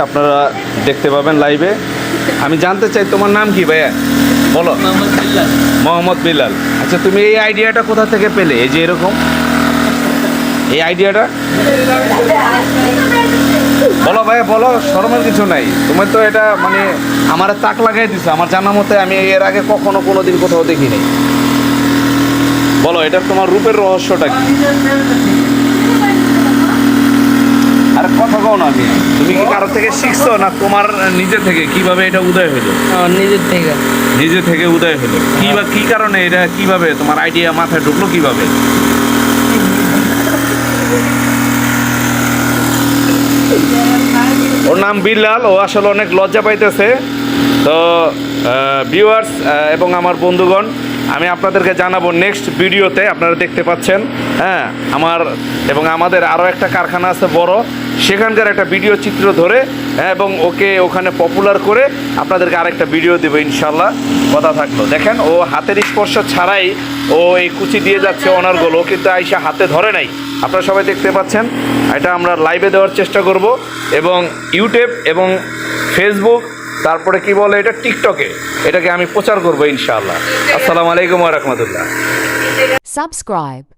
আপনারা দেখতে পাবেন লাইভে। আমি জানতে চাই তোমার নাম কি ভাইয়া, বলো। মোহাম্মদ বিল্লাল। আচ্ছা, তুমি এই আইডিয়াটা কোথা থেকে পেলে, এই যে এরকম এই আইডিয়াটা? বলো ভাইয়া, বলো, শরমের কিছু নাই। তুমি তো এটা মানে আমার তাক লাগাই দিছো। আমার জানা মতে আমি এর আগে কখনো কোনোদিন কোথাও দেখিনি। বলো, এটা তোমার রূপের রহস্যটা কি? আর কথা কও না। তুমি কি কারো থেকে শিখছো না তোমার নিজে থেকে? কিভাবে এটা উদয় হলো? নিজে থেকে উদয় হলো। কি কারণে এটা, কিভাবে তোমার আইডিয়া মাথায় ঢুকলো কিভাবে? ওর নাম বিল্লাল। ও আসলে অনেক লজ্জা পাইতেছে। তো ভিউয়ার্স এবং আমার বন্ধুগণ, আমি আপনাদেরকে জানাবো নেক্সট ভিডিওতে। আপনারা দেখতে পাচ্ছেন, হ্যাঁ, আমার এবং আমাদের আরও একটা কারখানা আছে বড়, সেখানকার একটা ভিডিও চিত্র ধরে, হ্যাঁ, এবং ওকে ওখানে পপুলার করে আপনাদেরকে আরেকটা ভিডিও দেবো ইনশাল্লাহ। কথা থাকলো। দেখেন, ও হাতের স্পর্শ ছাড়াই ও এই কুচি দিয়ে যাচ্ছে অনারগুলো, কিন্তু আইসা হাতে ধরে নাই। আপনারা সবাই দেখতে পাচ্ছেন। এটা আমরা লাইভে দেওয়ার চেষ্টা করব এবং ইউটিউব এবং ফেসবুক, তারপরে কি বলে এটা, টিকটকে এটাকে আমি প্রচার করবো ইনশাআল্লাহ। আসসালামু আলাইকুম ওয়া রাহমাতুল্লাহ। Subscribe.